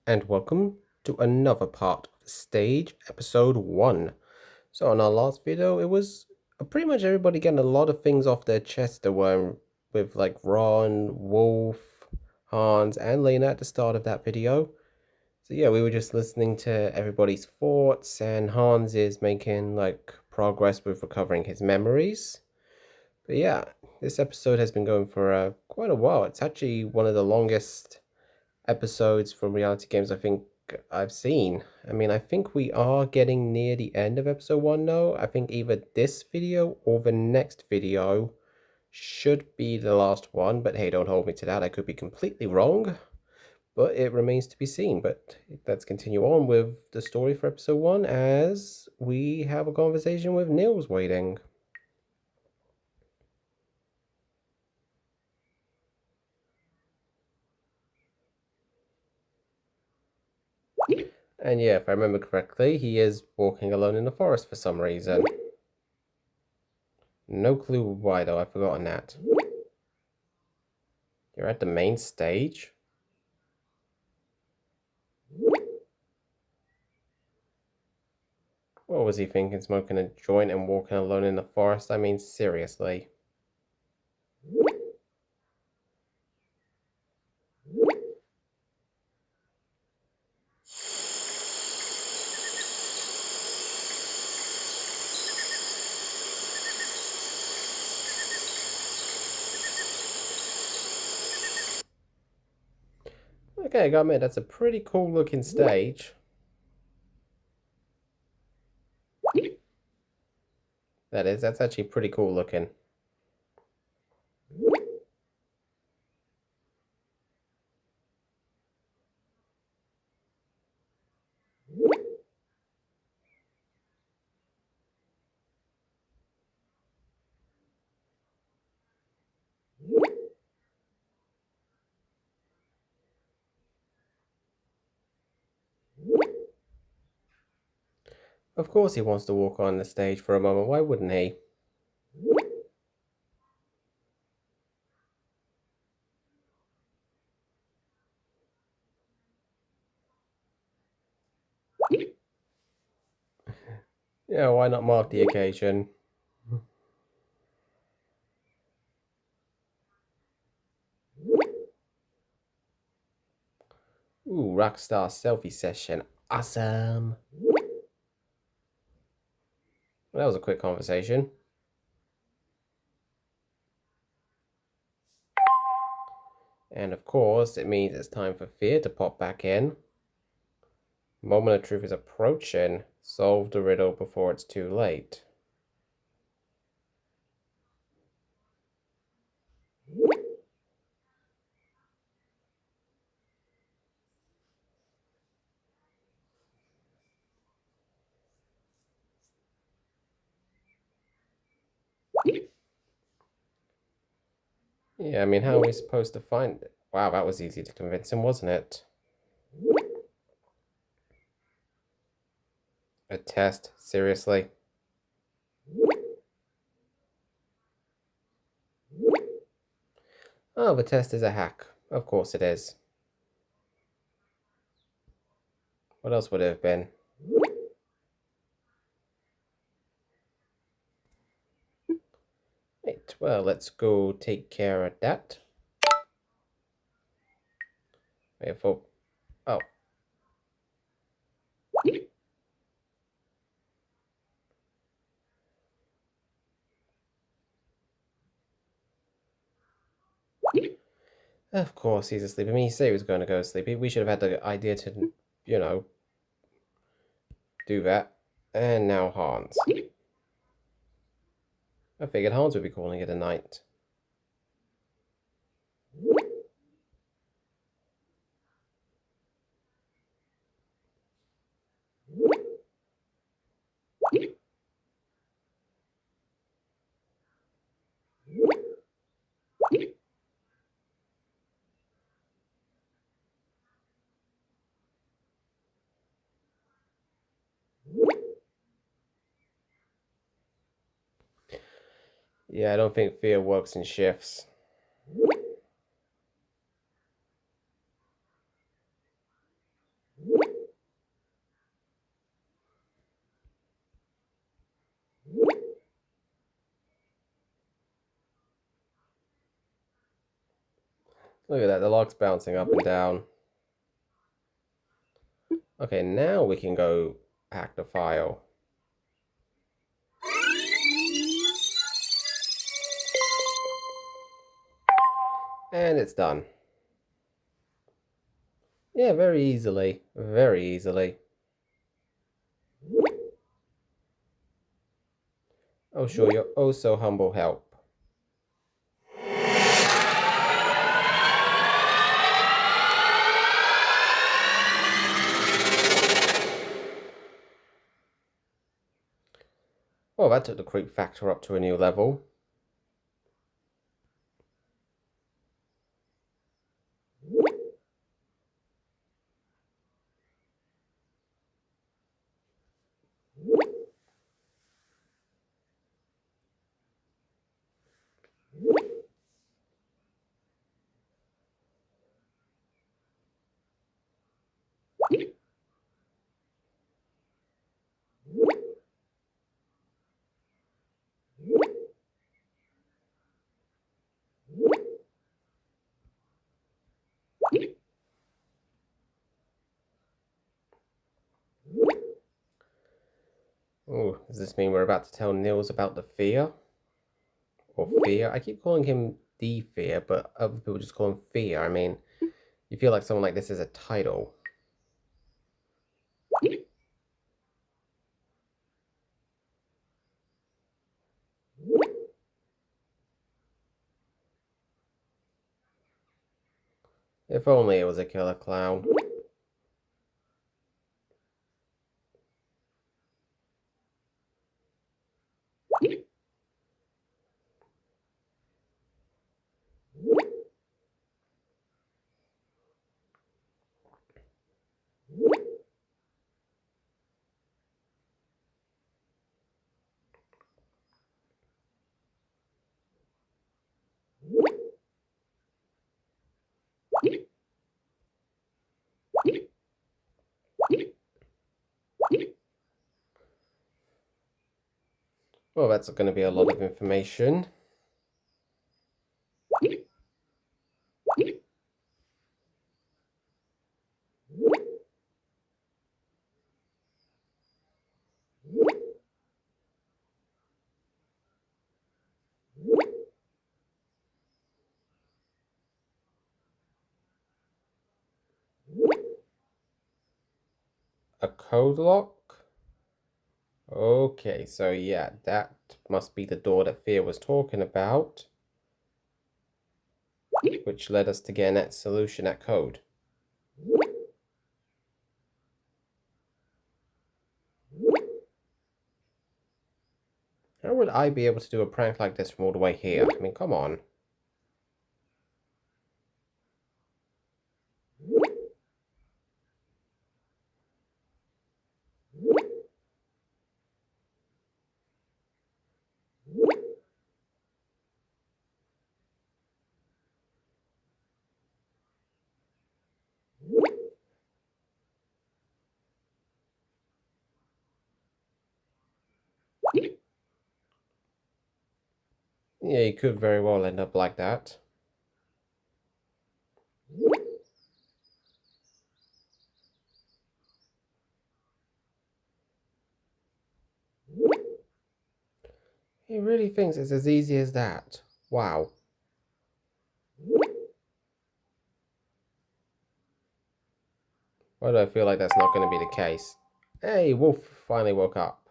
and welcome to another part of the stage episode 1. So in our last video, it was pretty much everybody getting a lot of things off their chest that were with like Ron, Wolf, Hans, and Lena at the start of that video. So yeah, we were just listening to everybody's thoughts, and Hans is making like progress with recovering his memories. But yeah, this episode has been going for quite a while. It's actually one of the longest episodes from reality games I think I've seen. I mean, I think we are getting near the end of episode 1 now. I think either this video or the next video should be the last one, but hey, don't hold me to that. I could be completely wrong, but it remains to be seen. But let's continue on with the story for episode 1 as we have a conversation with Nils waiting. And yeah, if I remember correctly, he is walking alone in the forest for some reason. No clue why though, I've forgotten that. You're at the main stage? What was he thinking, smoking a joint and walking alone in the forest? I mean, seriously. Okay, I gotta admit, that's a pretty cool looking stage. That's actually pretty cool looking. Of course he wants to walk on the stage for a moment, why wouldn't he? Yeah, why not mark the occasion? Ooh, rockstar selfie session. Awesome. Well, that was a quick conversation. And of course, it means it's time for Fear to pop back in. Moment of truth is approaching. Solve the riddle before it's too late. Yeah, I mean, how are we supposed to find it? Wow, that was easy to convince him, wasn't it? A test? Seriously? Oh, the test is a hack. Of course it is. What else would it have been? Right, well, let's go take care of that. Wait for... Oh. Of course he's asleep. I mean, he said he was going to go sleep. We should have had the idea to, you know, do that. And now Hans. I figured Hans would be calling it a night. Yeah, I don't think fear works in shifts. Look at that, the log's bouncing up and down. Okay, now we can go hack the file. And it's done. Yeah, very easily. Very easily. Oh, sure, your oh so humble help. Well, that took the creep factor up to a new level. Oh, does this mean we're about to tell Nils about the fear? Or fear? I keep calling him the fear, but other people just call him fear. I mean, you feel like someone like this is a title. If only it was a killer clown. Well, that's going to be a lot of information. A code lock? Okay, so yeah, that must be the door that Fear was talking about, which led us to get that solution, that code. How would I be able to do a prank like this from all the way here? I mean, come on. Yeah, you could very well end up like that. He really thinks it's as easy as that. Wow. Why do I feel like that's not going to be the case? Hey, Wolf finally woke up.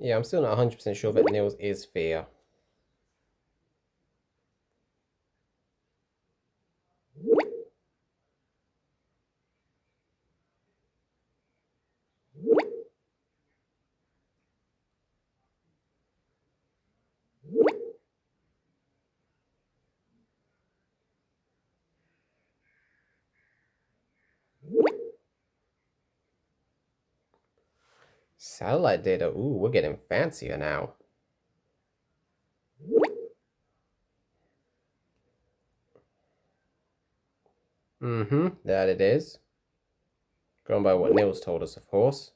Yeah, I'm still not 100% sure that Nils is Fear. Satellite data. Ooh, we're getting fancier now. That it is. Going by what Nils told us, of course.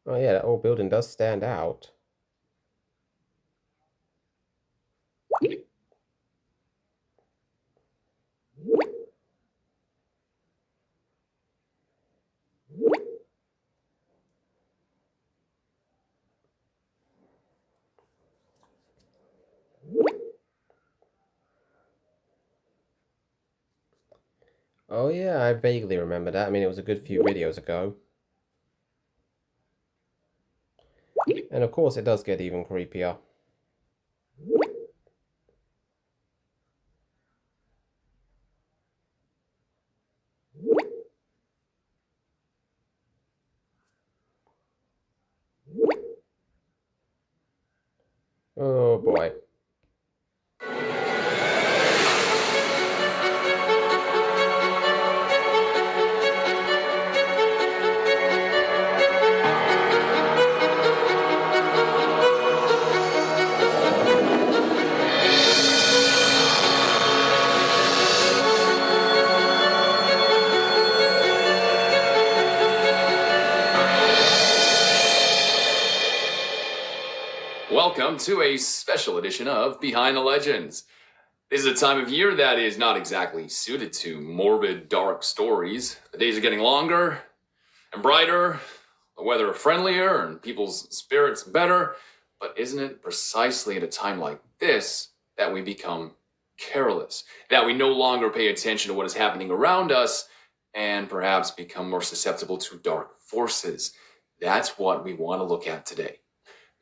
Oh yeah, that old building does stand out. Oh yeah, I vaguely remember that. I mean, it was a good few videos ago. And of course, it does get even creepier. Oh boy. Welcome to a special edition of Behind the Legends. This is a time of year that is not exactly suited to morbid, dark stories. The days are getting longer and brighter, the weather friendlier, and people's spirits better. But isn't it precisely at a time like this that we become careless? That we no longer pay attention to what is happening around us and perhaps become more susceptible to dark forces? That's what we want to look at today.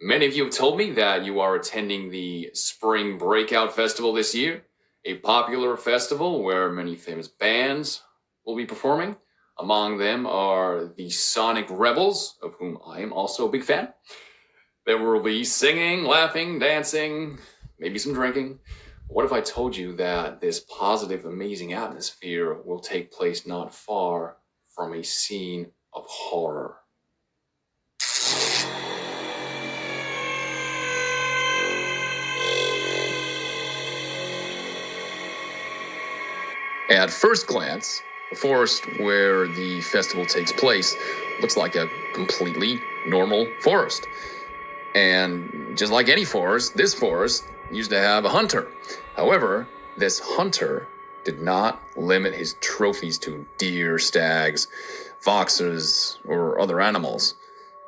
Many of you have told me that you are attending the Spring Breakout Festival this year, a popular festival where many famous bands will be performing. Among them are the Sonic Rebels, of whom I am also a big fan. There will be singing, laughing, dancing, maybe some drinking. What if I told you that this positive, amazing atmosphere will take place not far from a scene of horror? At first glance, the forest where the festival takes place looks like a completely normal forest. And just like any forest, this forest used to have a hunter. However, this hunter did not limit his trophies to deer, stags, foxes, or other animals.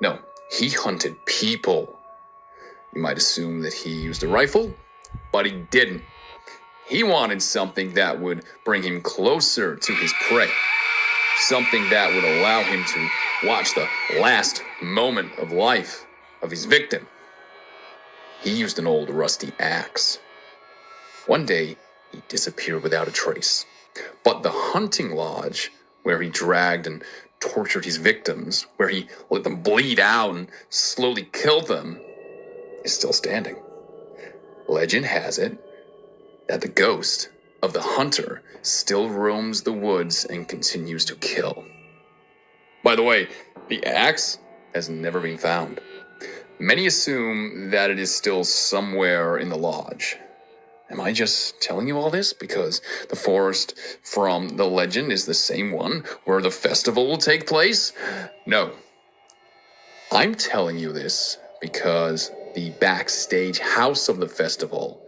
No, he hunted people. You might assume that he used a rifle, but he didn't. He wanted something that would bring him closer to his prey. Something that would allow him to watch the last moment of life of his victim. He used an old rusty axe. One day, he disappeared without a trace. But the hunting lodge, where he dragged and tortured his victims, where he let them bleed out and slowly killed them, is still standing. Legend has it that the ghost of the hunter still roams the woods and continues to kill. By the way, the axe has never been found. Many assume that it is still somewhere in the lodge. Am I just telling you all this because the forest from the legend is the same one where the festival will take place? No. I'm telling you this because the backstage house of the festival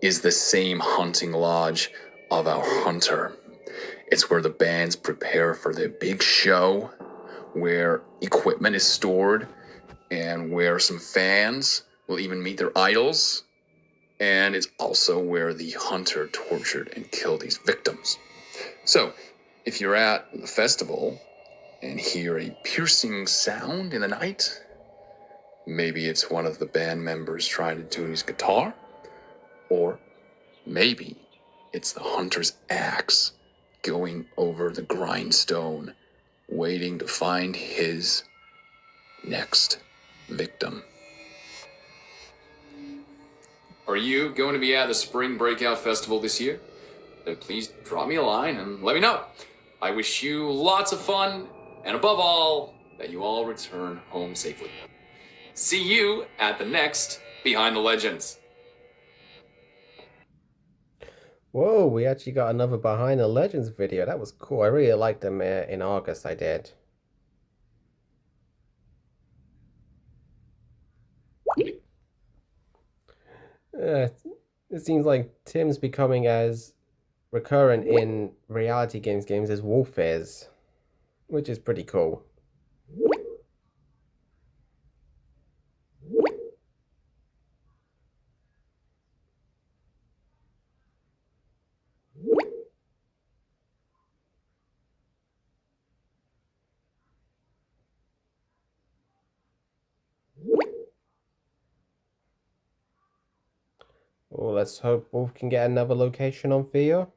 is the same hunting lodge of our hunter. It's where the bands prepare for their big show, where equipment is stored, and where some fans will even meet their idols. and it's also where the hunter tortured and killed his victims. So, if you're at the festival and hear a piercing sound in the night, maybe it's one of the band members trying to tune his guitar, or maybe it's the hunter's axe going over the grindstone, waiting to find his next victim. Are you going to be at the Spring Breakout Festival this year? Then please drop me a line and let me know. I wish you lots of fun, and above all, that you all return home safely. See you at the next Behind the Legends. Whoa, we actually got another Behind the Legends video. That was cool. I really liked them in August, I did. It seems like Tim's becoming as recurrent in reality games as Wolf is, which is pretty cool. Well, let's hope Wolf can get another location on Fear.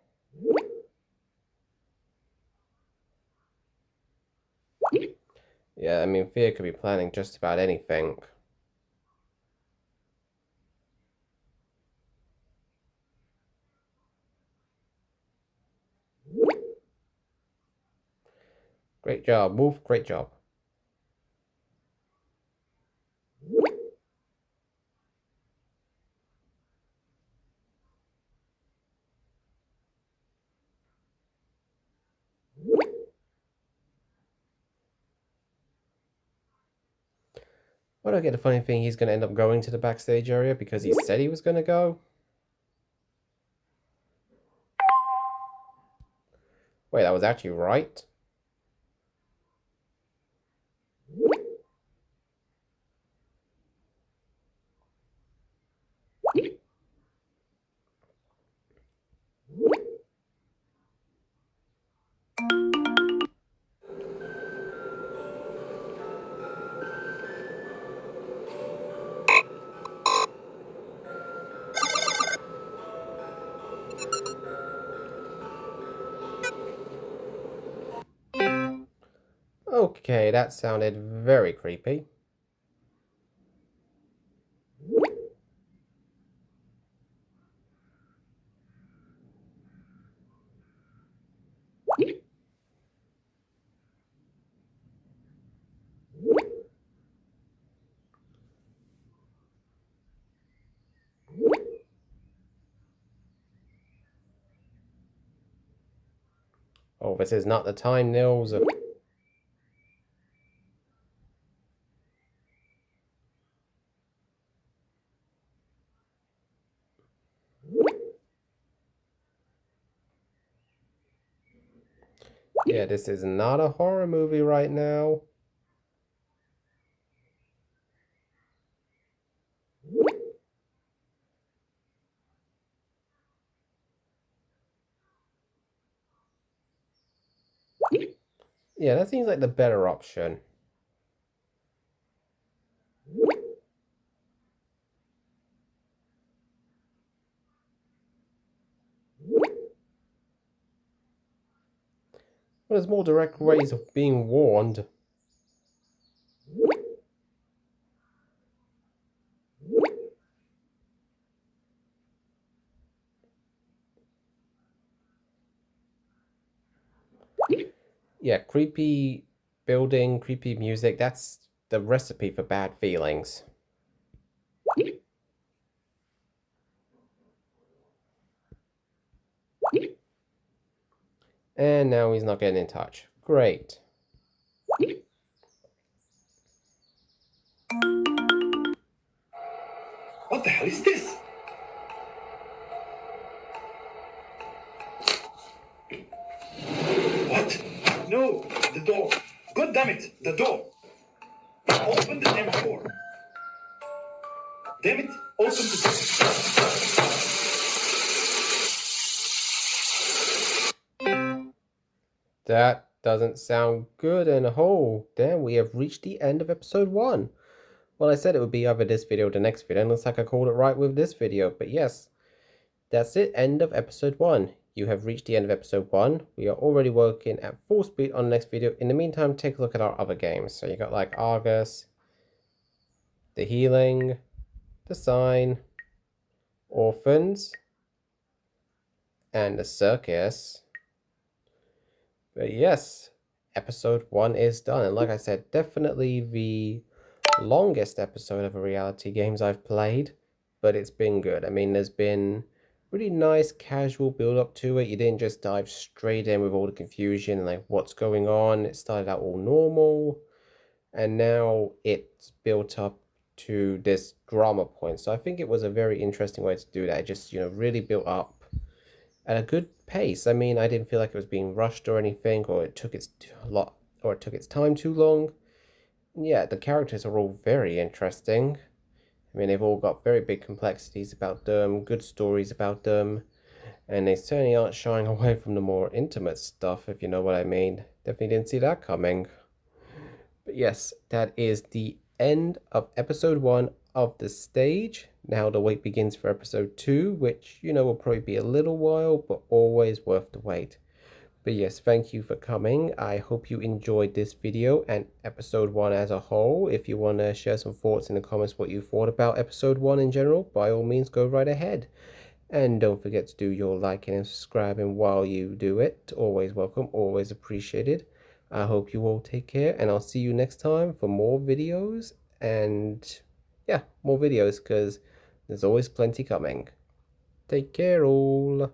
Yeah, I mean, Fear could be planning just about anything. Great job, Wolf. Great job. I don't get the funny thing he's going to end up going to the backstage area because he said he was going to go. Wait, that was actually right? Okay, that sounded very creepy. Oh, this is not the time, Nils. Yeah, this is not a horror movie right now. Yeah, that seems like the better option. Well, there's more direct ways of being warned. Yeah, creepy building, creepy music, that's the recipe for bad feelings. And now he's not getting in touch. Great. What the hell is this? What? No, the door. God damn it, the door. Open the damn door. Damn it, open the door. That doesn't sound good, and oh, damn, we have reached the end of episode 1. Well, I said it would be either this video or the next video, and looks like I called it right with this video, but yes, that's it, end of episode 1. You have reached the end of episode 1. We are already working at full speed on the next video. In the meantime, take a look at our other games. So you got like Argus, The Healing, The Sign, Orphans, and The Circus. But yes, episode 1 is done. And like I said, definitely the longest episode of a reality games I've played, but it's been good. I mean, there's been really nice casual build up to it. You didn't just dive straight in with all the confusion and like what's going on. It started out all normal, and now it's built up to this drama point. So I think it was a very interesting way to do that. It just, really built up at a good pace. I mean, I didn't feel like it was being rushed or anything, or it took its time too long. Yeah, the characters are all very interesting. I mean, they've all got very big complexities about them, good stories about them, and they certainly aren't shying away from the more intimate stuff, if you know what I mean. Definitely didn't see that coming. But yes, that is the end of episode 1 of the stage. Now the wait begins for episode 2, which, will probably be a little while, but always worth the wait. But yes, thank you for coming. I hope you enjoyed this video and episode 1 as a whole. If you want to share some thoughts in the comments what you thought about episode 1 in general, by all means go right ahead. And don't forget to do your liking and subscribing while you do it. Always welcome, always appreciated. I hope you all take care, and I'll see you next time for more videos. And yeah, more videos, because there's always plenty coming. Take care all.